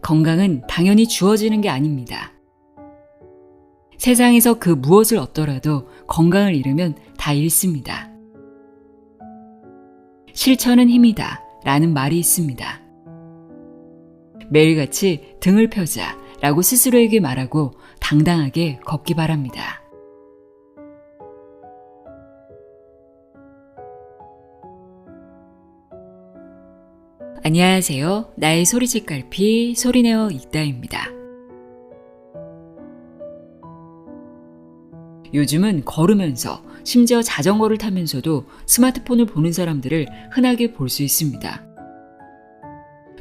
건강은 당연히 주어지는 게 아닙니다. 세상에서 그 무엇을 얻더라도 건강을 잃으면 다 잃습니다. 실천은 힘이다 라는 말이 있습니다. 매일같이 등을 펴자 라고 스스로에게 말하고 당당하게 걷기 바랍니다. 안녕하세요. 나의 소리책갈피 소리내어 읽다입니다. 요즘은 걸으면서 심지어 자전거를 타면서도 스마트폰을 보는 사람들을 흔하게 볼 수 있습니다.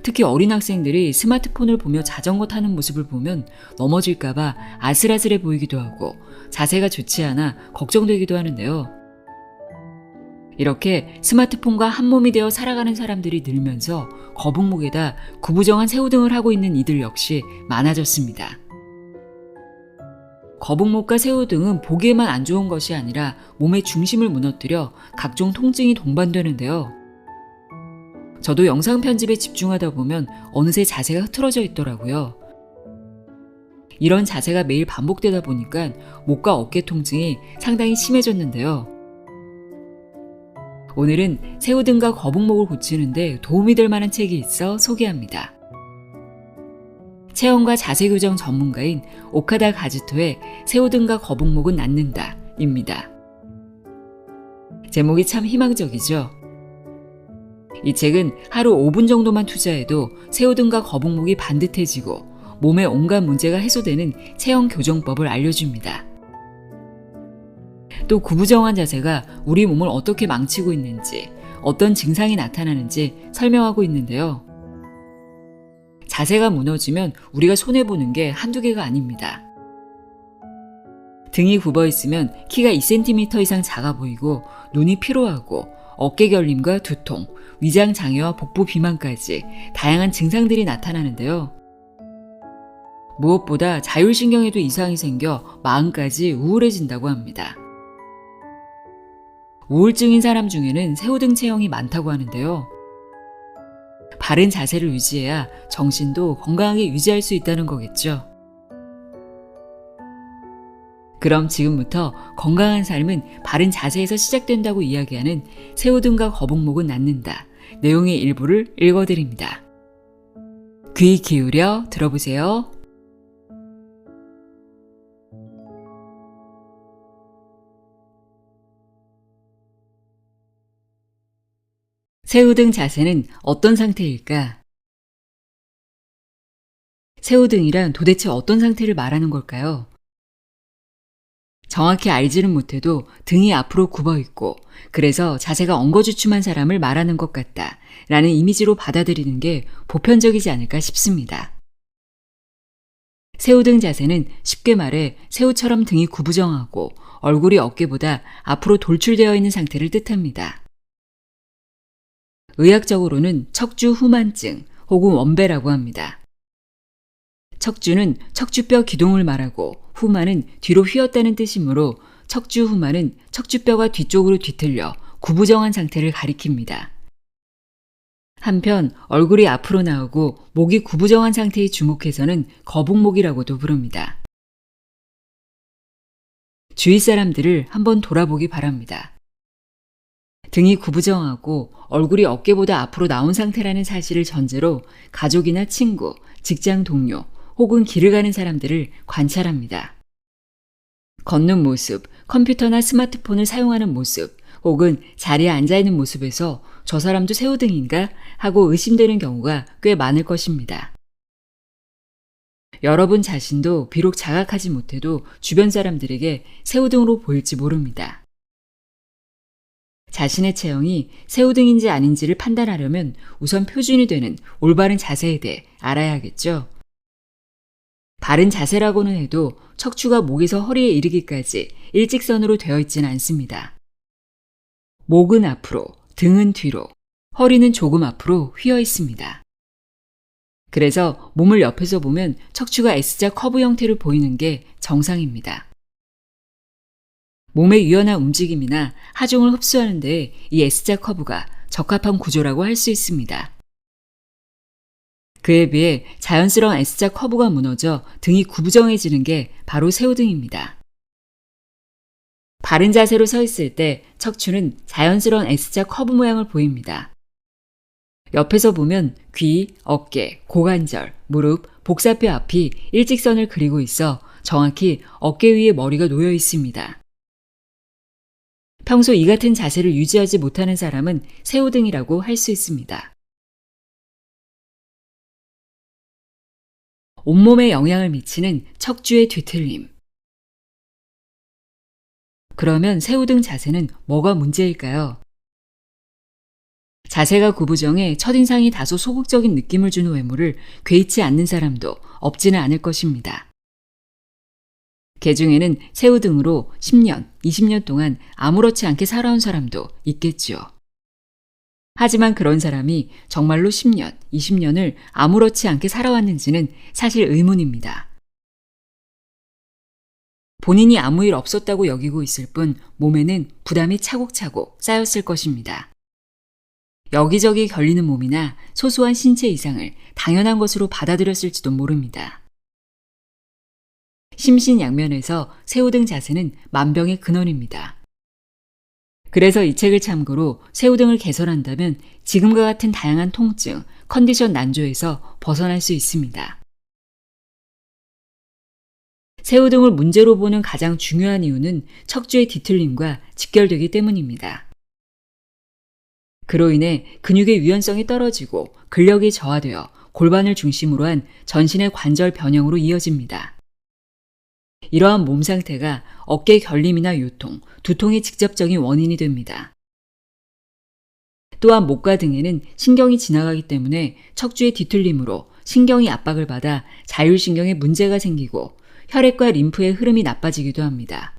특히 어린 학생들이 스마트폰을 보며 자전거 타는 모습을 보면 넘어질까봐 아슬아슬해 보이기도 하고 자세가 좋지 않아 걱정되기도 하는데요. 이렇게 스마트폰과 한몸이 되어 살아가는 사람들이 늘면서 거북목에다 구부정한 새우등을 하고 있는 이들 역시 많아졌습니다. 거북목과 새우등은 보기에만 안 좋은 것이 아니라 몸의 중심을 무너뜨려 각종 통증이 동반되는데요. 저도 영상 편집에 집중하다 보면 어느새 자세가 흐트러져 있더라고요. 이런 자세가 매일 반복되다 보니까 목과 어깨 통증이 상당히 심해졌는데요. 오늘은 새우등과 거북목을 고치는데 도움이 될 만한 책이 있어 소개합니다. 체형과 자세 교정 전문가인 오카다 가즈토의 새우등과 거북목은 낫는다 입니다. 제목이 참 희망적이죠? 이 책은 하루 5분 정도만 투자해도 새우등과 거북목이 반듯해지고 몸의 온갖 문제가 해소되는 체형 교정법을 알려줍니다. 또 구부정한 자세가 우리 몸을 어떻게 망치고 있는지, 어떤 증상이 나타나는지 설명하고 있는데요. 자세가 무너지면 우리가 손해보는 게 한두 개가 아닙니다. 등이 굽어 있으면 키가 2cm 이상 작아 보이고 눈이 피로하고 어깨 결림과 두통, 위장 장애와 복부 비만까지 다양한 증상들이 나타나는데요. 무엇보다 자율신경에도 이상이 생겨 마음까지 우울해진다고 합니다. 우울증인 사람 중에는 새우등 체형이 많다고 하는데요. 바른 자세를 유지해야 정신도 건강하게 유지할 수 있다는 거겠죠. 그럼 지금부터 건강한 삶은 바른 자세에서 시작된다고 이야기하는 새우등과 거북목은 낫는다. 내용의 일부를 읽어드립니다. 귀 기울여 들어보세요. 새우등 자세는 어떤 상태일까? 새우등이란 도대체 어떤 상태를 말하는 걸까요? 정확히 알지는 못해도 등이 앞으로 굽어 있고 그래서 자세가 엉거주춤한 사람을 말하는 것 같다 라는 이미지로 받아들이는 게 보편적이지 않을까 싶습니다. 새우등 자세는 쉽게 말해 새우처럼 등이 구부정하고 얼굴이 어깨보다 앞으로 돌출되어 있는 상태를 뜻합니다. 의학적으로는 척주 후만증 혹은 원배라고 합니다. 척주는 척추뼈 기동을 말하고 후만은 뒤로 휘었다는 뜻이므로 척주 후만은 척추뼈가 뒤쪽으로 뒤틀려 구부정한 상태를 가리킵니다. 한편 얼굴이 앞으로 나오고 목이 구부정한 상태에 주목해서는 거북목이라고도 부릅니다. 주위 사람들을 한번 돌아보기 바랍니다. 등이 구부정하고 얼굴이 어깨보다 앞으로 나온 상태라는 사실을 전제로 가족이나 친구, 직장 동료 혹은 길을 가는 사람들을 관찰합니다. 걷는 모습, 컴퓨터나 스마트폰을 사용하는 모습 혹은 자리에 앉아있는 모습에서 저 사람도 새우등인가 하고 의심되는 경우가 꽤 많을 것입니다. 여러분 자신도 비록 자각하지 못해도 주변 사람들에게 새우등으로 보일지 모릅니다. 자신의 체형이 새우등인지 아닌지를 판단하려면 우선 표준이 되는 올바른 자세에 대해 알아야겠죠. 바른 자세라고는 해도 척추가 목에서 허리에 이르기까지 일직선으로 되어 있지는 않습니다. 목은 앞으로, 등은 뒤로, 허리는 조금 앞으로 휘어 있습니다. 그래서 몸을 옆에서 보면 척추가 S자 커브 형태를 보이는 게 정상입니다. 몸의 유연한 움직임이나 하중을 흡수하는 데 이 S자 커브가 적합한 구조라고 할 수 있습니다. 그에 비해 자연스러운 S자 커브가 무너져 등이 구부정해지는 게 바로 새우등입니다. 바른 자세로 서 있을 때 척추는 자연스러운 S자 커브 모양을 보입니다. 옆에서 보면 귀, 어깨, 고관절, 무릎, 복사뼈 앞이 일직선을 그리고 있어 정확히 어깨 위에 머리가 놓여 있습니다. 평소 이 같은 자세를 유지하지 못하는 사람은 새우등이라고 할 수 있습니다. 온몸에 영향을 미치는 척추의 뒤틀림. 그러면 새우등 자세는 뭐가 문제일까요? 자세가 구부정해 첫인상이 다소 소극적인 느낌을 주는 외모를 괴이치 않는 사람도 없지는 않을 것입니다. 개중에는 새우등으로 10년, 20년 동안 아무렇지 않게 살아온 사람도 있겠지요. 하지만 그런 사람이 정말로 10년, 20년을 아무렇지 않게 살아왔는지는 사실 의문입니다. 본인이 아무 일 없었다고 여기고 있을 뿐 몸에는 부담이 차곡차곡 쌓였을 것입니다. 여기저기 결리는 몸이나 소소한 신체 이상을 당연한 것으로 받아들였을지도 모릅니다. 심신양면에서 새우등 자세는 만병의 근원입니다. 그래서 이 책을 참고로 새우등을 개선한다면 지금과 같은 다양한 통증, 컨디션 난조에서 벗어날 수 있습니다. 새우등을 문제로 보는 가장 중요한 이유는 척추의 뒤틀림과 직결되기 때문입니다. 그로 인해 근육의 유연성이 떨어지고 근력이 저하되어 골반을 중심으로 한 전신의 관절 변형으로 이어집니다. 이러한 몸 상태가 어깨 결림이나 요통, 두통의 직접적인 원인이 됩니다. 또한 목과 등에는 신경이 지나가기 때문에 척추의 뒤틀림으로 신경이 압박을 받아 자율신경에 문제가 생기고 혈액과 림프의 흐름이 나빠지기도 합니다.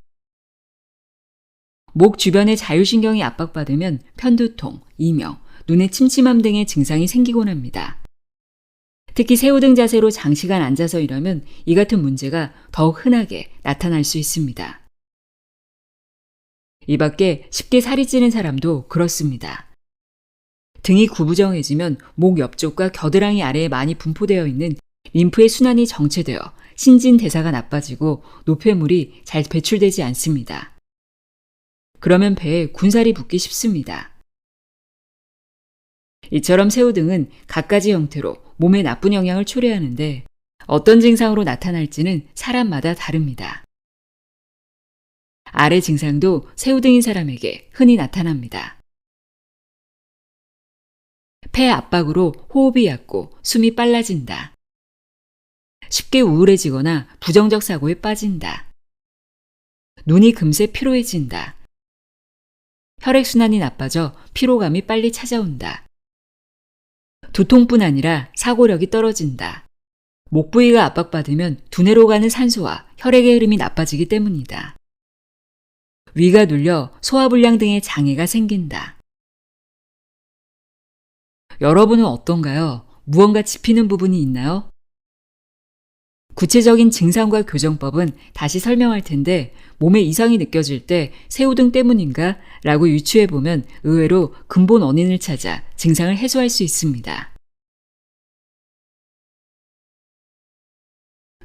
목 주변의 자율신경이 압박받으면 편두통, 이명, 눈의 침침함 등의 증상이 생기곤 합니다. 특히 새우등 자세로 장시간 앉아서 일하면 이 같은 문제가 더욱 흔하게 나타날 수 있습니다. 이 밖에 쉽게 살이 찌는 사람도 그렇습니다. 등이 구부정해지면 목 옆쪽과 겨드랑이 아래에 많이 분포되어 있는 림프의 순환이 정체되어 신진대사가 나빠지고 노폐물이 잘 배출되지 않습니다. 그러면 배에 군살이 붙기 쉽습니다. 이처럼 새우등은 갖가지 형태로 몸에 나쁜 영향을 초래하는데 어떤 증상으로 나타날지는 사람마다 다릅니다. 아래 증상도 새우등인 사람에게 흔히 나타납니다. 폐 압박으로 호흡이 얕고 숨이 빨라진다. 쉽게 우울해지거나 부정적 사고에 빠진다. 눈이 금세 피로해진다. 혈액순환이 나빠져 피로감이 빨리 찾아온다. 두통뿐 아니라 사고력이 떨어진다. 목 부위가 압박받으면 두뇌로 가는 산소와 혈액의 흐름이 나빠지기 때문이다. 위가 눌려 소화불량 등의 장애가 생긴다. 여러분은 어떤가요? 무언가 짚히는 부분이 있나요? 구체적인 증상과 교정법은 다시 설명할 텐데 몸에 이상이 느껴질 때 새우등 때문인가? 라고 유추해보면 의외로 근본 원인을 찾아 증상을 해소할 수 있습니다.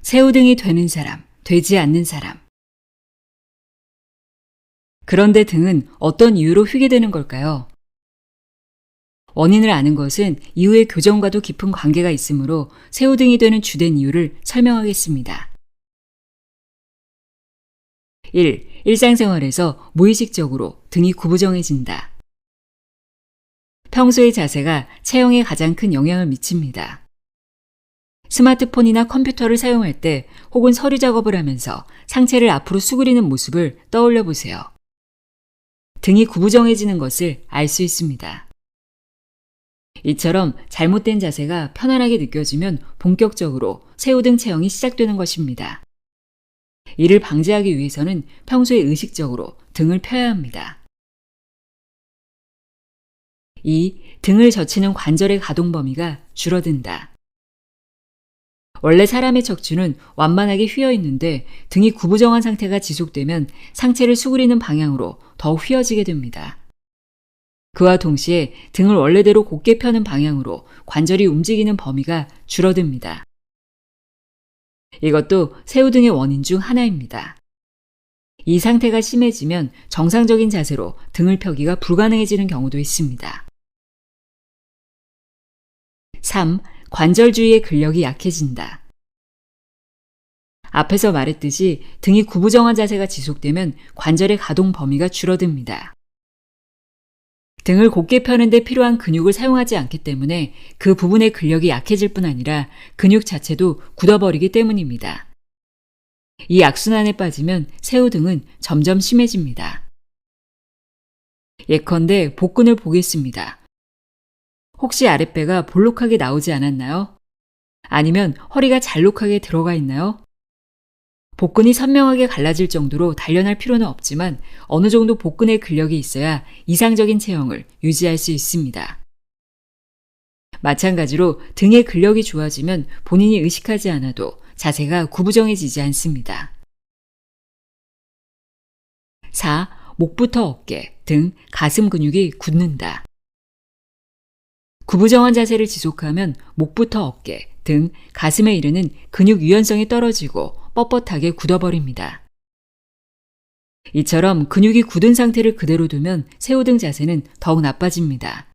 새우등이 되는 사람, 되지 않는 사람. 그런데 등은 어떤 이유로 휘게 되는 걸까요? 원인을 아는 것은 이후의 교정과도 깊은 관계가 있으므로 새우등이 되는 주된 이유를 설명하겠습니다. 1. 일상생활에서 무의식적으로 등이 구부정해진다. 평소의 자세가 체형에 가장 큰 영향을 미칩니다. 스마트폰이나 컴퓨터를 사용할 때 혹은 서류 작업을 하면서 상체를 앞으로 수그리는 모습을 떠올려 보세요. 등이 구부정해지는 것을 알 수 있습니다. 이처럼 잘못된 자세가 편안하게 느껴지면 본격적으로 새우등 체형이 시작되는 것입니다. 이를 방지하기 위해서는 평소에 의식적으로 등을 펴야 합니다. 2. 등을 젖히는 관절의 가동 범위가 줄어든다. 원래 사람의 척추는 완만하게 휘어 있는데 등이 구부정한 상태가 지속되면 상체를 수그리는 방향으로 더 휘어지게 됩니다. 그와 동시에 등을 원래대로 곧게 펴는 방향으로 관절이 움직이는 범위가 줄어듭니다. 이것도 새우등의 원인 중 하나입니다. 이 상태가 심해지면 정상적인 자세로 등을 펴기가 불가능해지는 경우도 있습니다. 3. 관절 주위의 근력이 약해진다. 앞에서 말했듯이 등이 구부정한 자세가 지속되면 관절의 가동 범위가 줄어듭니다. 등을 곧게 펴는 데 필요한 근육을 사용하지 않기 때문에 그 부분의 근력이 약해질 뿐 아니라 근육 자체도 굳어버리기 때문입니다. 이 악순환에 빠지면 새우등은 점점 심해집니다. 예컨대 복근을 보겠습니다. 혹시 아랫배가 볼록하게 나오지 않았나요? 아니면 허리가 잘록하게 들어가 있나요? 복근이 선명하게 갈라질 정도로 단련할 필요는 없지만 어느 정도 복근의 근력이 있어야 이상적인 체형을 유지할 수 있습니다. 마찬가지로 등의 근력이 좋아지면 본인이 의식하지 않아도 자세가 구부정해지지 않습니다. 4. 목부터 어깨, 등, 가슴 근육이 굳는다. 구부정한 자세를 지속하면 목부터 어깨, 등, 가슴에 이르는 근육 유연성이 떨어지고 뻣뻣하게 굳어버립니다. 이처럼 근육이 굳은 상태를 그대로 두면 새우등 자세는 더욱 나빠집니다.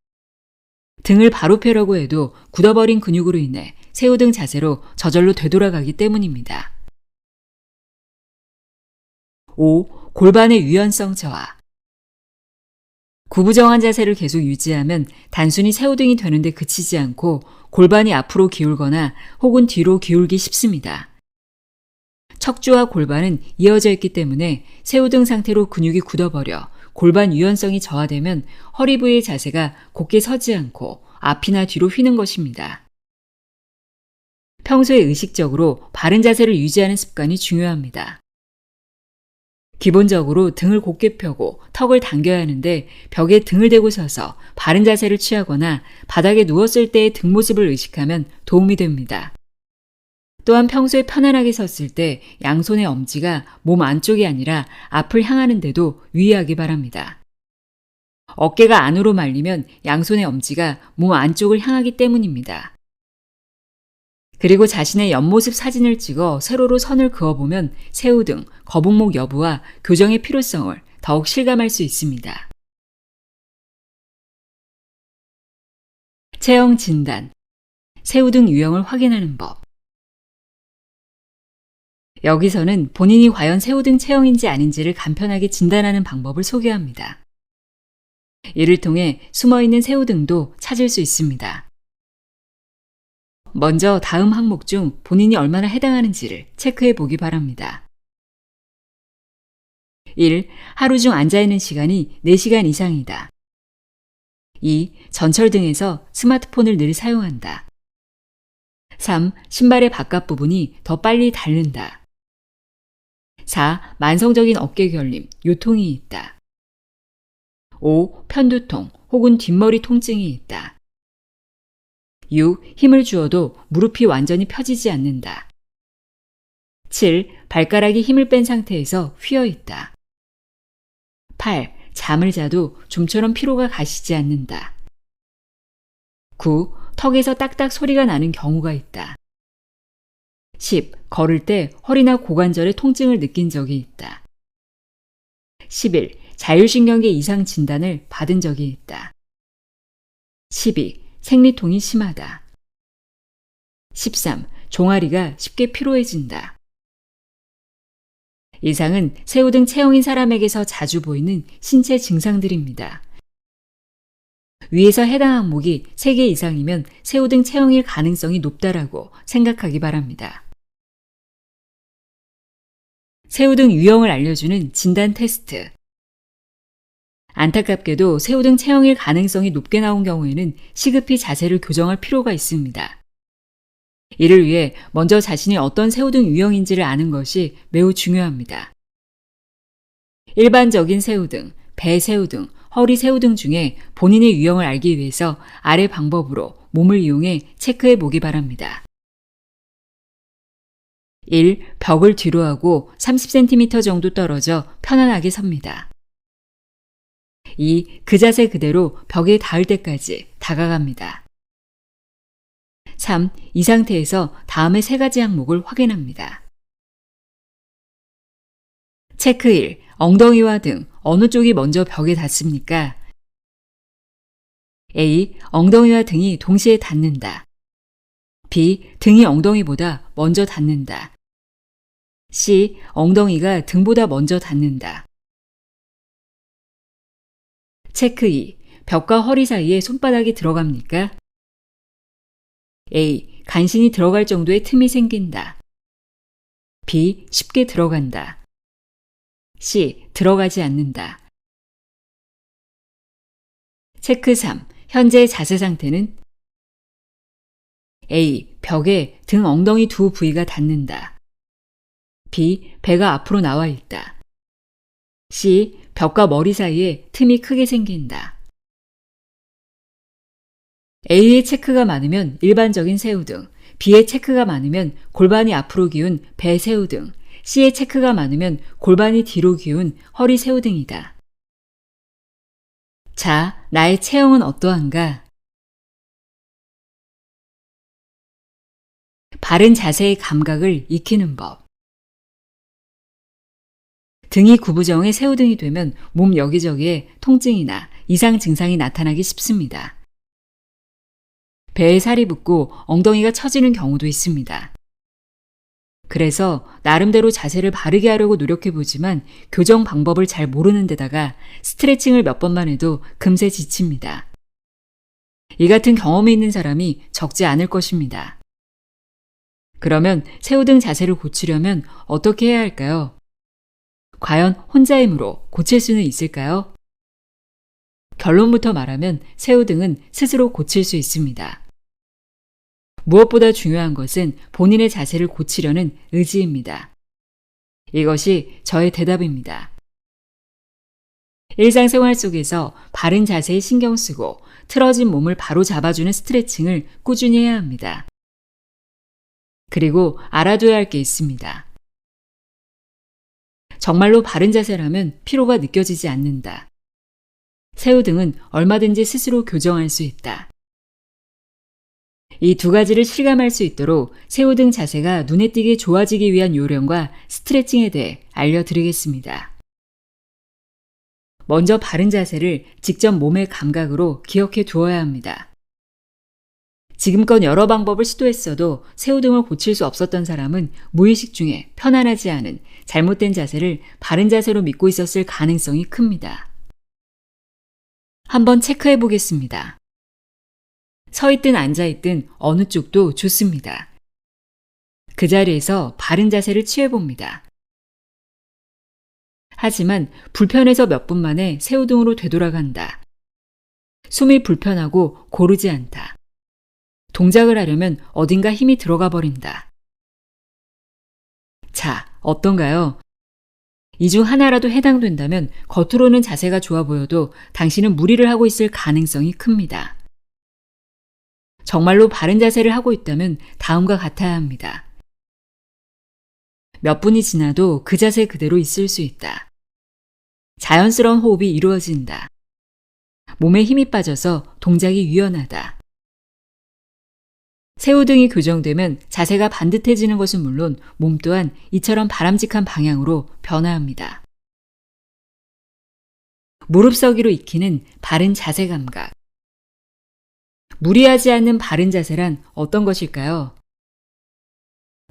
등을 바로 펴려고 해도 굳어버린 근육으로 인해 새우등 자세로 저절로 되돌아가기 때문입니다. 5. 골반의 유연성 저하. 구부정한 자세를 계속 유지하면 단순히 새우등이 되는데 그치지 않고 골반이 앞으로 기울거나 혹은 뒤로 기울기 쉽습니다. 척추와 골반은 이어져 있기 때문에 새우등 상태로 근육이 굳어버려 골반 유연성이 저하되면 허리 부위의 자세가 곧게 서지 않고 앞이나 뒤로 휘는 것입니다. 평소에 의식적으로 바른 자세를 유지하는 습관이 중요합니다. 기본적으로 등을 곧게 펴고 턱을 당겨야 하는데 벽에 등을 대고 서서 바른 자세를 취하거나 바닥에 누웠을 때의 등 모습을 의식하면 도움이 됩니다. 또한 평소에 편안하게 섰을 때 양손의 엄지가 몸 안쪽이 아니라 앞을 향하는 데도 유의하기 바랍니다. 어깨가 안으로 말리면 양손의 엄지가 몸 안쪽을 향하기 때문입니다. 그리고 자신의 옆모습 사진을 찍어 세로로 선을 그어보면 새우등, 거북목 여부와 교정의 필요성을 더욱 실감할 수 있습니다. 체형 진단, 새우등 유형을 확인하는 법. 여기서는 본인이 과연 새우등 체형인지 아닌지를 간편하게 진단하는 방법을 소개합니다. 이를 통해 숨어있는 새우등도 찾을 수 있습니다. 먼저 다음 항목 중 본인이 얼마나 해당하는지를 체크해 보기 바랍니다. 1. 하루 중 앉아있는 시간이 4시간 이상이다. 2. 전철 등에서 스마트폰을 늘 사용한다. 3. 신발의 바깥 부분이 더 빨리 닳는다. 4. 만성적인 어깨 결림, 요통이 있다. 5. 편두통 혹은 뒷머리 통증이 있다. 6. 힘을 주어도 무릎이 완전히 펴지지 않는다. 7. 발가락이 힘을 뺀 상태에서 휘어 있다. 8. 잠을 자도 좀처럼 피로가 가시지 않는다. 9. 턱에서 딱딱 소리가 나는 경우가 있다. 10. 걸을 때 허리나 고관절에 통증을 느낀 적이 있다. 11. 자율신경계 이상 진단을 받은 적이 있다. 12. 생리통이 심하다. 13. 종아리가 쉽게 피로해진다. 이상은 새우등 체형인 사람에게서 자주 보이는 신체 증상들입니다. 위에서 해당 항목이 3개 이상이면 새우등 체형일 가능성이 높다라고 생각하기 바랍니다. 새우등 유형을 알려주는 진단 테스트. 안타깝게도 새우등 체형일 가능성이 높게 나온 경우에는 시급히 자세를 교정할 필요가 있습니다. 이를 위해 먼저 자신이 어떤 새우등 유형인지를 아는 것이 매우 중요합니다. 일반적인 새우등, 배새우등, 허리새우등 중에 본인의 유형을 알기 위해서 아래 방법으로 몸을 이용해 체크해 보기 바랍니다. 1. 벽을 뒤로 하고 30cm 정도 떨어져 편안하게 섭니다. 2. 그 자세 그대로 벽에 닿을 때까지 다가갑니다. 3. 이 상태에서 다음의 3가지 항목을 확인합니다. 체크 1. 엉덩이와 등 어느 쪽이 먼저 벽에 닿습니까? A. 엉덩이와 등이 동시에 닿는다. B. 등이 엉덩이보다 먼저 닿는다. C. 엉덩이가 등보다 먼저 닿는다. 체크 2. 벽과 허리 사이에 손바닥이 들어갑니까? A. 간신히 들어갈 정도의 틈이 생긴다. B. 쉽게 들어간다. C. 들어가지 않는다. 체크 3. 현재 자세 상태는? A. 벽에 등 엉덩이 두 부위가 닿는다. B. 배가 앞으로 나와 있다. C. 벽과 머리 사이에 틈이 크게 생긴다. A의 체크가 많으면 일반적인 새우등, B의 체크가 많으면 골반이 앞으로 기운 배 새우등, C의 체크가 많으면 골반이 뒤로 기운 허리 새우등이다. 자, 나의 체형은 어떠한가? 바른 자세의 감각을 익히는 법. 등이 구부정해 새우등이 되면 몸 여기저기에 통증이나 이상 증상이 나타나기 쉽습니다. 배에 살이 붙고 엉덩이가 처지는 경우도 있습니다. 그래서 나름대로 자세를 바르게 하려고 노력해보지만 교정 방법을 잘 모르는 데다가 스트레칭을 몇 번만 해도 금세 지칩니다. 이 같은 경험이 있는 사람이 적지 않을 것입니다. 그러면 새우등 자세를 고치려면 어떻게 해야 할까요? 과연 혼자 힘으로 고칠 수는 있을까요? 결론부터 말하면 새우등은 스스로 고칠 수 있습니다. 무엇보다 중요한 것은 본인의 자세를 고치려는 의지입니다. 이것이 저의 대답입니다. 일상생활 속에서 바른 자세에 신경 쓰고 틀어진 몸을 바로 잡아주는 스트레칭을 꾸준히 해야 합니다. 그리고 알아둬야 할 게 있습니다. 정말로 바른 자세라면 피로가 느껴지지 않는다. 새우등은 얼마든지 스스로 교정할 수 있다. 이 2가지를 실감할 수 있도록 새우등 자세가 눈에 띄게 좋아지기 위한 요령과 스트레칭에 대해 알려드리겠습니다. 먼저 바른 자세를 직접 몸의 감각으로 기억해 두어야 합니다. 지금껏 여러 방법을 시도했어도 새우등을 고칠 수 없었던 사람은 무의식 중에 편안하지 않은 잘못된 자세를 바른 자세로 믿고 있었을 가능성이 큽니다. 한번 체크해 보겠습니다. 서 있든 앉아 있든 어느 쪽도 좋습니다. 그 자리에서 바른 자세를 취해 봅니다. 하지만 불편해서 몇 분 만에 새우등으로 되돌아간다. 숨이 불편하고 고르지 않다. 동작을 하려면 어딘가 힘이 들어가 버린다. 자, 어떤가요? 이 중 하나라도 해당된다면 겉으로는 자세가 좋아 보여도 당신은 무리를 하고 있을 가능성이 큽니다. 정말로 바른 자세를 하고 있다면 다음과 같아야 합니다. 몇 분이 지나도 그 자세 그대로 있을 수 있다. 자연스러운 호흡이 이루어진다. 몸에 힘이 빠져서 동작이 유연하다. 새우등이 교정되면 자세가 반듯해지는 것은 물론 몸 또한 이처럼 바람직한 방향으로 변화합니다. 무릎 서기로 익히는 바른 자세 감각. 무리하지 않는 바른 자세란 어떤 것일까요?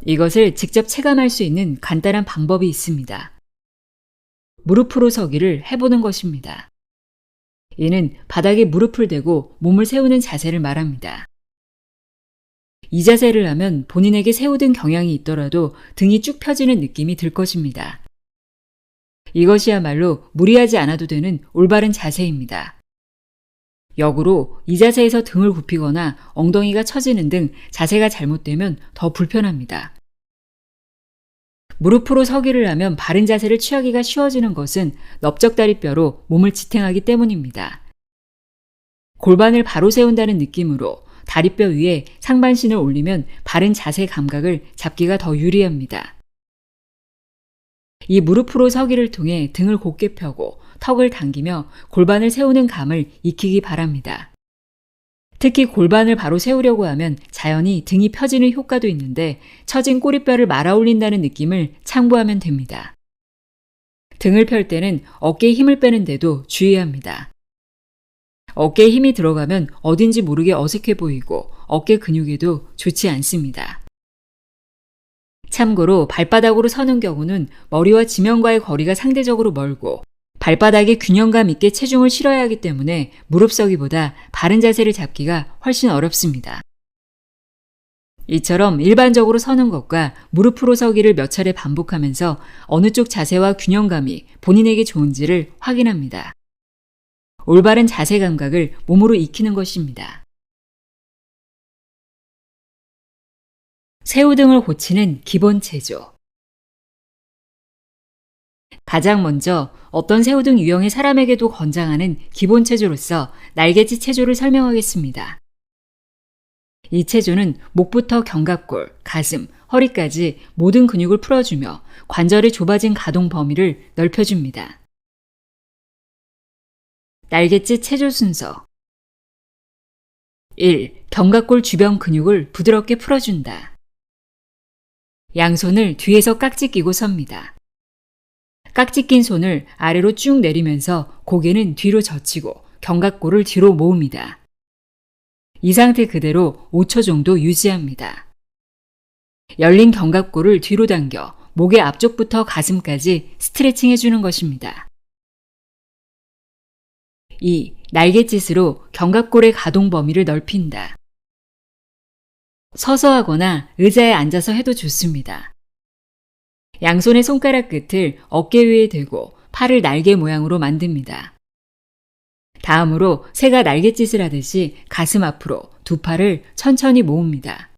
이것을 직접 체감할 수 있는 간단한 방법이 있습니다. 무릎으로 서기를 해보는 것입니다. 이는 바닥에 무릎을 대고 몸을 세우는 자세를 말합니다. 이 자세를 하면 본인에게 새우등 경향이 있더라도 등이 쭉 펴지는 느낌이 들 것입니다. 이것이야말로 무리하지 않아도 되는 올바른 자세입니다. 역으로 이 자세에서 등을 굽히거나 엉덩이가 처지는 등 자세가 잘못되면 더 불편합니다. 무릎으로 서기를 하면 바른 자세를 취하기가 쉬워지는 것은 넓적다리뼈로 몸을 지탱하기 때문입니다. 골반을 바로 세운다는 느낌으로 다리뼈 위에 상반신을 올리면 바른 자세 감각을 잡기가 더 유리합니다. 이 무릎으로 서기를 통해 등을 곧게 펴고 턱을 당기며 골반을 세우는 감을 익히기 바랍니다. 특히 골반을 바로 세우려고 하면 자연히 등이 펴지는 효과도 있는데 처진 꼬리뼈를 말아 올린다는 느낌을 참고하면 됩니다. 등을 펼 때는 어깨에 힘을 빼는데도 주의합니다. 어깨에 힘이 들어가면 어딘지 모르게 어색해 보이고 어깨 근육에도 좋지 않습니다. 참고로 발바닥으로 서는 경우는 머리와 지면과의 거리가 상대적으로 멀고 발바닥에 균형감 있게 체중을 실어야 하기 때문에 무릎 서기보다 바른 자세를 잡기가 훨씬 어렵습니다. 이처럼 일반적으로 서는 것과 무릎으로 서기를 몇 차례 반복하면서 어느 쪽 자세와 균형감이 본인에게 좋은지를 확인합니다. 올바른 자세 감각을 몸으로 익히는 것입니다. 새우등을 고치는 기본 체조. 가장 먼저 어떤 새우등 유형의 사람에게도 권장하는 기본 체조로서 날개짓 체조를 설명하겠습니다. 이 체조는 목부터 견갑골, 가슴, 허리까지 모든 근육을 풀어주며 관절의 좁아진 가동 범위를 넓혀줍니다. 날개짓 체조 순서 1. 견갑골 주변 근육을 부드럽게 풀어준다. 양손을 뒤에서 깍지 끼고 섭니다. 깍지 낀 손을 아래로 쭉 내리면서 고개는 뒤로 젖히고 견갑골을 뒤로 모읍니다. 이 상태 그대로 5초 정도 유지합니다. 열린 견갑골을 뒤로 당겨 목의 앞쪽부터 가슴까지 스트레칭 해주는 것입니다. 2. 날갯짓으로 견갑골의 가동 범위를 넓힌다. 서서 하거나 의자에 앉아서 해도 좋습니다. 양손의 손가락 끝을 어깨 위에 대고 팔을 날개 모양으로 만듭니다. 다음으로 새가 날갯짓을 하듯이 가슴 앞으로 두 팔을 천천히 모읍니다.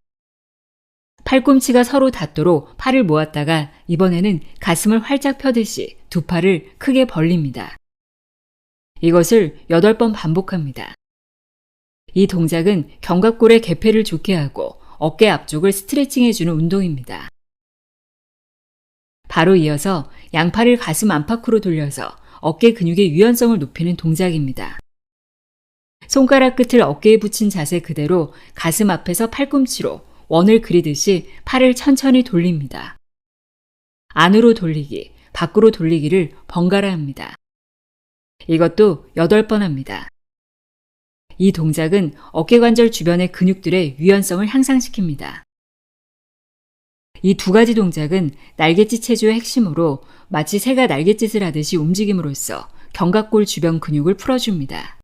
팔꿈치가 서로 닿도록 팔을 모았다가 이번에는 가슴을 활짝 펴듯이 두 팔을 크게 벌립니다. 이것을 8번 반복합니다. 이 동작은 견갑골의 개폐를 좋게 하고 어깨 앞쪽을 스트레칭해주는 운동입니다. 바로 이어서 양팔을 가슴 안팎으로 돌려서 어깨 근육의 유연성을 높이는 동작입니다. 손가락 끝을 어깨에 붙인 자세 그대로 가슴 앞에서 팔꿈치로 원을 그리듯이 팔을 천천히 돌립니다. 안으로 돌리기, 밖으로 돌리기를 번갈아 합니다. 이것도 8번 합니다. 이 동작은 어깨관절 주변의 근육들의 유연성을 향상시킵니다. 이 두 가지 동작은 날갯짓 체조의 핵심으로 마치 새가 날갯짓을 하듯이 움직임으로써 견갑골 주변 근육을 풀어줍니다.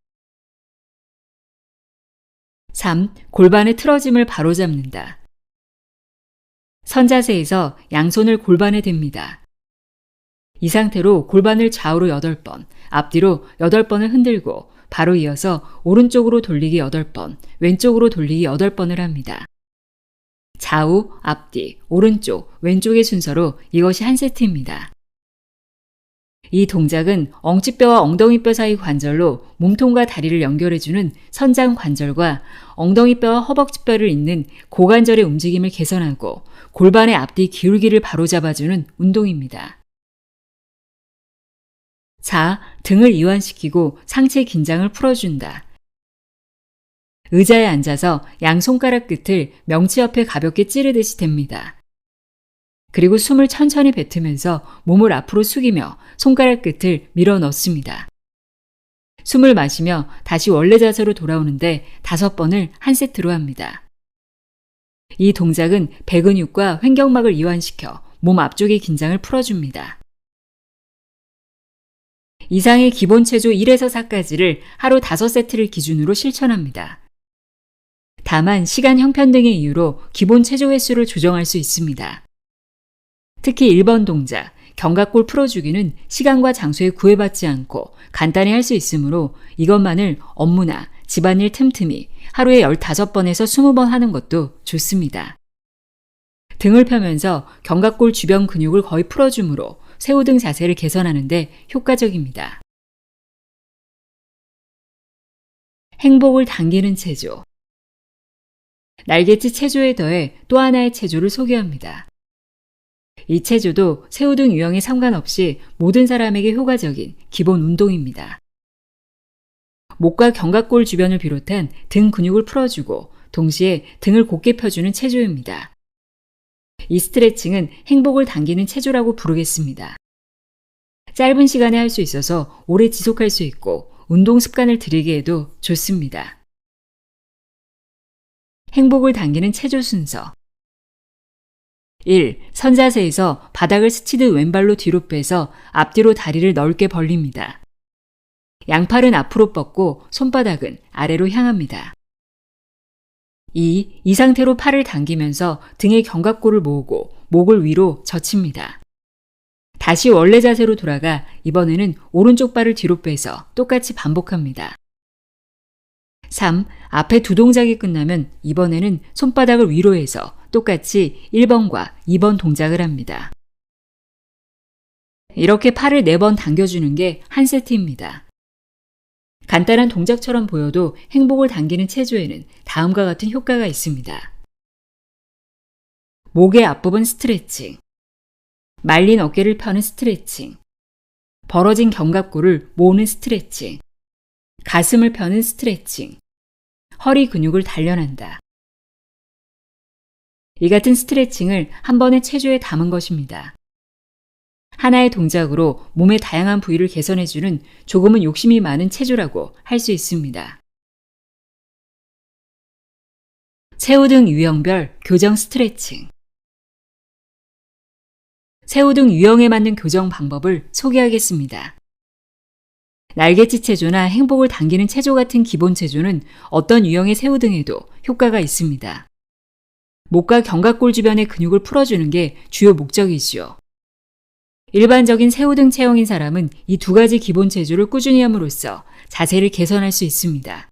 3. 골반의 틀어짐을 바로잡는다. 선자세에서 양손을 골반에 댑니다. 이 상태로 골반을 좌우로 8번, 앞뒤로 8번을 흔들고 바로 이어서 오른쪽으로 돌리기 8번, 왼쪽으로 돌리기 8번을 합니다. 좌우, 앞뒤, 오른쪽, 왼쪽의 순서로 이것이 한 세트입니다. 이 동작은 엉치뼈와 엉덩이뼈 사이 관절로 몸통과 다리를 연결해주는 선장 관절과 엉덩이뼈와 허벅지뼈를 잇는 고관절의 움직임을 개선하고 골반의 앞뒤 기울기를 바로잡아주는 운동입니다. 4. 등을 이완시키고 상체 긴장을 풀어준다. 의자에 앉아서 양 손가락 끝을 명치 옆에 가볍게 찌르듯이 댑니다. 그리고 숨을 천천히 뱉으면서 몸을 앞으로 숙이며 손가락 끝을 밀어 넣습니다. 숨을 마시며 다시 원래 자세로 돌아오는데 5번을 한 세트로 합니다. 이 동작은 배근육과 횡격막을 이완시켜 몸 앞쪽의 긴장을 풀어줍니다. 이상의 기본 체조 1에서 4까지를 하루 5세트를 기준으로 실천합니다. 다만 시간 형편 등의 이유로 기본 체조 횟수를 조정할 수 있습니다. 특히 1번 동작, 견갑골 풀어주기는 시간과 장소에 구애받지 않고 간단히 할 수 있으므로 이것만을 업무나 집안일 틈틈이 하루에 15번에서 20번 하는 것도 좋습니다. 등을 펴면서 견갑골 주변 근육을 거의 풀어주므로 새우등 자세를 개선하는 데 효과적입니다. 행복을 당기는 체조. 날갯짓 체조에 더해 또 하나의 체조를 소개합니다. 이 체조도 새우 등 유형에 상관없이 모든 사람에게 효과적인 기본 운동입니다. 목과 견갑골 주변을 비롯한 등 근육을 풀어주고 동시에 등을 곧게 펴주는 체조입니다. 이 스트레칭은 행복을 당기는 체조라고 부르겠습니다. 짧은 시간에 할 수 있어서 오래 지속할 수 있고 운동 습관을 들이기에도 좋습니다. 행복을 당기는 체조 순서 1. 선자세에서 바닥을 스치듯 왼발로 뒤로 빼서 앞뒤로 다리를 넓게 벌립니다. 양팔은 앞으로 뻗고 손바닥은 아래로 향합니다. 2. 이 상태로 팔을 당기면서 등의 견갑골을 모으고 목을 위로 젖힙니다. 다시 원래 자세로 돌아가 이번에는 오른쪽 발을 뒤로 빼서 똑같이 반복합니다. 3. 앞에 두 동작이 끝나면 이번에는 손바닥을 위로 해서 똑같이 1번과 2번 동작을 합니다. 이렇게 팔을 4번 당겨주는 게 한 세트입니다. 간단한 동작처럼 보여도 행복을 당기는 체조에는 다음과 같은 효과가 있습니다. 목의 앞부분 스트레칭, 말린 어깨를 펴는 스트레칭, 벌어진 견갑골을 모으는 스트레칭, 가슴을 펴는 스트레칭, 허리 근육을 단련한다. 이 같은 스트레칭을 한 번의 체조에 담은 것입니다. 하나의 동작으로 몸의 다양한 부위를 개선해주는 조금은 욕심이 많은 체조라고 할 수 있습니다. 새우 등 유형별 교정 스트레칭. 새우 등 유형에 맞는 교정 방법을 소개하겠습니다. 날개짓 체조나 행복을 당기는 체조 같은 기본 체조는 어떤 유형의 새우 등에도 효과가 있습니다. 목과 견갑골 주변의 근육을 풀어주는 게 주요 목적이지요. 일반적인 새우 등 체형인 사람은 이 두 가지 기본 체조를 꾸준히 함으로써 자세를 개선할 수 있습니다.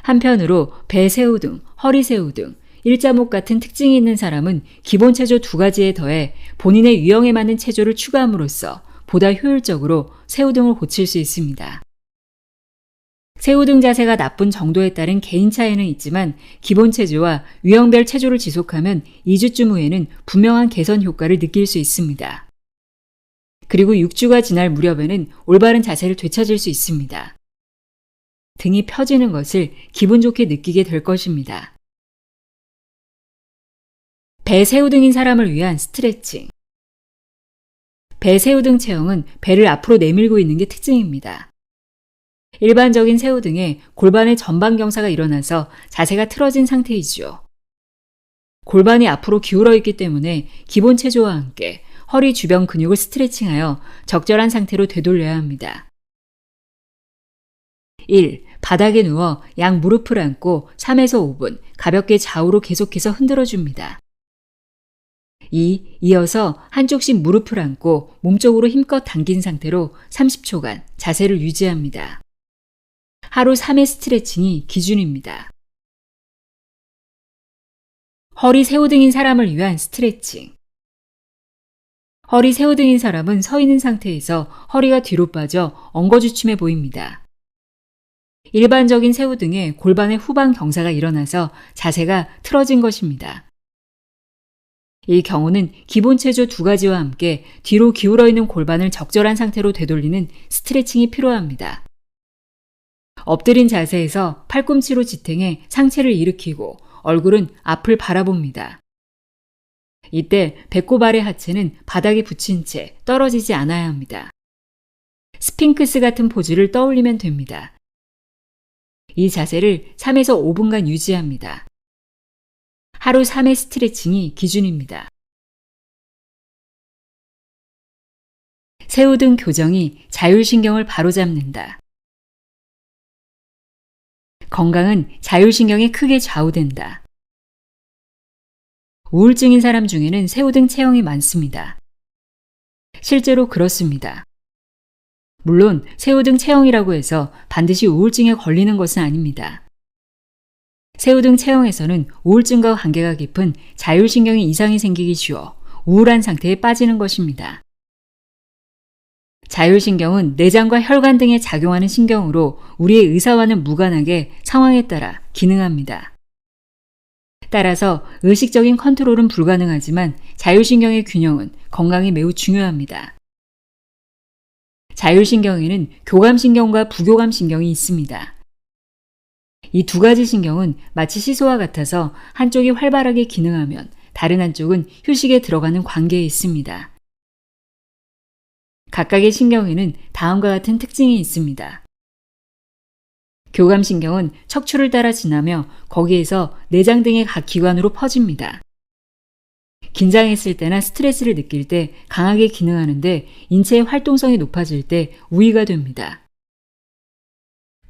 한편으로 배 새우 등, 허리 새우 등, 일자목 같은 특징이 있는 사람은 기본 체조 두 가지에 더해 본인의 유형에 맞는 체조를 추가함으로써 보다 효율적으로 새우 등을 고칠 수 있습니다. 새우 등 자세가 나쁜 정도에 따른 개인 차이는 있지만 기본 체조와 유형별 체조를 지속하면 2주쯤 후에는 분명한 개선 효과를 느낄 수 있습니다. 그리고 6주가 지날 무렵에는 올바른 자세를 되찾을 수 있습니다. 등이 펴지는 것을 기분 좋게 느끼게 될 것입니다. 배 새우 등인 사람을 위한 스트레칭. 배 새우 등 체형은 배를 앞으로 내밀고 있는 게 특징입니다. 일반적인 새우 등에 골반의 전방 경사가 일어나서 자세가 틀어진 상태이지요. 골반이 앞으로 기울어 있기 때문에 기본 체조와 함께 허리 주변 근육을 스트레칭하여 적절한 상태로 되돌려야 합니다. 1. 바닥에 누워 양 무릎을 안고 3에서 5분 가볍게 좌우로 계속해서 흔들어줍니다. 2. 이어서 한쪽씩 무릎을 안고 몸쪽으로 힘껏 당긴 상태로 30초간 자세를 유지합니다. 하루 3회 스트레칭이 기준입니다. 허리 새우 등인 사람을 위한 스트레칭. 허리 새우 등인 사람은 서 있는 상태에서 허리가 뒤로 빠져 엉거주춤해 보입니다. 일반적인 새우 등에 골반의 후방 경사가 일어나서 자세가 틀어진 것입니다. 이 경우는 기본 체조 두 가지와 함께 뒤로 기울어 있는 골반을 적절한 상태로 되돌리는 스트레칭이 필요합니다. 엎드린 자세에서 팔꿈치로 지탱해 상체를 일으키고 얼굴은 앞을 바라봅니다. 이때 배꼽 아래 하체는 바닥에 붙인 채 떨어지지 않아야 합니다. 스핑크스 같은 포즈를 떠올리면 됩니다. 이 자세를 3에서 5분간 유지합니다. 하루 3회 스트레칭이 기준입니다. 새우 등 교정이 자율신경을 바로잡는다. 건강은 자율신경에 크게 좌우된다. 우울증인 사람 중에는 새우 등 체형이 많습니다. 실제로 그렇습니다. 물론 새우 등 체형이라고 해서 반드시 우울증에 걸리는 것은 아닙니다. 새우 등 체형에서는 우울증과 관계가 깊은 자율신경에 이상이 생기기 쉬워 우울한 상태에 빠지는 것입니다. 자율신경은 내장과 혈관 등에 작용하는 신경으로 우리의 의사와는 무관하게 상황에 따라 기능합니다. 따라서 의식적인 컨트롤은 불가능하지만 자율신경의 균형은 건강에 매우 중요합니다. 자율신경에는 교감신경과 부교감신경이 있습니다. 이 두 가지 신경은 마치 시소와 같아서 한쪽이 활발하게 기능하면 다른 한쪽은 휴식에 들어가는 관계에 있습니다. 각각의 신경에는 다음과 같은 특징이 있습니다. 교감신경은 척추를 따라 지나며 거기에서 내장 등의 각 기관으로 퍼집니다. 긴장했을 때나 스트레스를 느낄 때 강하게 기능하는데 인체의 활동성이 높아질 때 우위가 됩니다.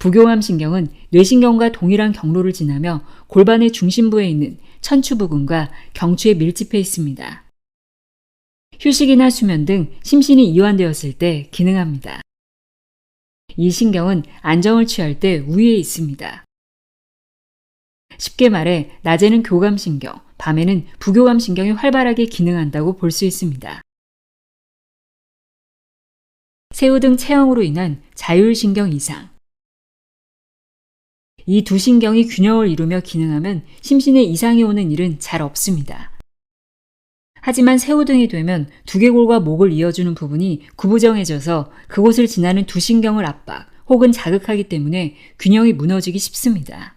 부교감신경은 뇌신경과 동일한 경로를 지나며 골반의 중심부에 있는 천추 부근과 경추에 밀집해 있습니다. 휴식이나 수면 등 심신이 이완되었을 때 기능합니다. 이 신경은 안정을 취할 때 우위에 있습니다. 쉽게 말해 낮에는 교감신경, 밤에는 부교감신경이 활발하게 기능한다고 볼 수 있습니다. 새우 등 체형으로 인한 자율신경 이상. 이 두 신경이 균형을 이루며 기능하면 심신에 이상이 오는 일은 잘 없습니다. 하지만 새우등이 되면 두개골과 목을 이어주는 부분이 구부정해져서 그곳을 지나는 두 신경을 압박 혹은 자극하기 때문에 균형이 무너지기 쉽습니다.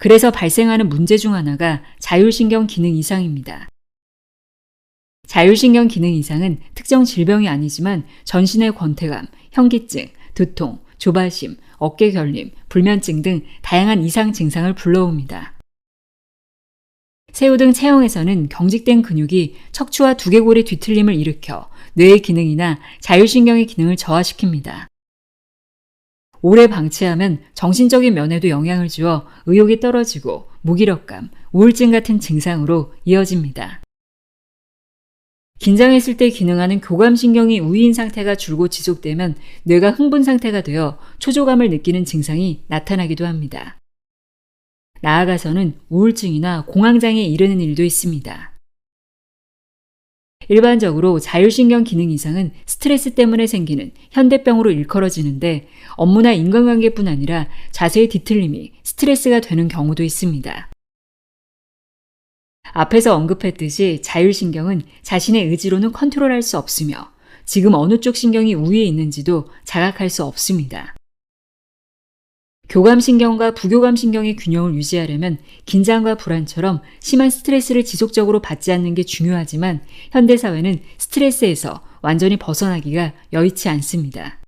그래서 발생하는 문제 중 하나가 자율신경 기능 이상입니다. 자율신경 기능 이상은 특정 질병이 아니지만 전신의 권태감, 현기증, 두통, 조바심, 어깨 결림, 불면증 등 다양한 이상 증상을 불러옵니다. 새우 등 체형에서는 경직된 근육이 척추와 두개골의 뒤틀림을 일으켜 뇌의 기능이나 자율신경의 기능을 저하시킵니다. 오래 방치하면 정신적인 면에도 영향을 주어 의욕이 떨어지고 무기력감, 우울증 같은 증상으로 이어집니다. 긴장했을 때 기능하는 교감신경이 우위인 상태가 줄곧 지속되면 뇌가 흥분 상태가 되어 초조감을 느끼는 증상이 나타나기도 합니다. 나아가서는 우울증이나 공황장애에 이르는 일도 있습니다. 일반적으로 자율신경 기능 이상은 스트레스 때문에 생기는 현대병으로 일컬어지는데 업무나 인간관계뿐 아니라 자세의 뒤틀림이 스트레스가 되는 경우도 있습니다. 앞에서 언급했듯이 자율신경은 자신의 의지로는 컨트롤할 수 없으며 지금 어느 쪽 신경이 우위에 있는지도 자각할 수 없습니다. 교감신경과 부교감신경의 균형을 유지하려면 긴장과 불안처럼 심한 스트레스를 지속적으로 받지 않는 게 중요하지만 현대사회는 스트레스에서 완전히 벗어나기가 여의치 않습니다.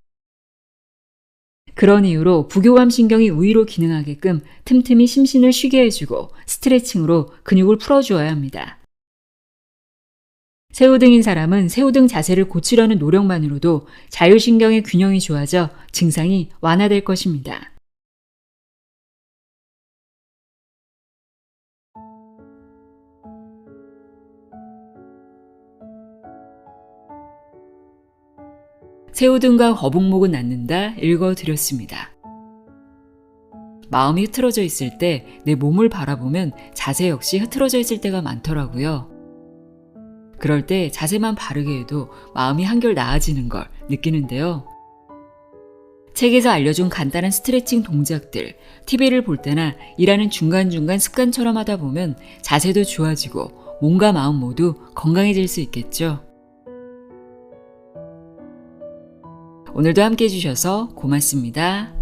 그런 이유로 부교감신경이 우위로 기능하게끔 틈틈이 심신을 쉬게 해주고 스트레칭으로 근육을 풀어주어야 합니다. 새우등인 사람은 새우등 자세를 고치려는 노력만으로도 자율신경의 균형이 좋아져 증상이 완화될 것입니다. 새우등과 거북목은 낫는다 읽어드렸습니다. 마음이 흐트러져 있을 때 내 몸을 바라보면 자세 역시 흐트러져 있을 때가 많더라고요. 그럴 때 자세만 바르게 해도 마음이 한결 나아지는 걸 느끼는데요. 책에서 알려준 간단한 스트레칭 동작들, TV를 볼 때나 일하는 중간중간 습관처럼 하다 보면 자세도 좋아지고 몸과 마음 모두 건강해질 수 있겠죠. 오늘도 함께 해주셔서 고맙습니다.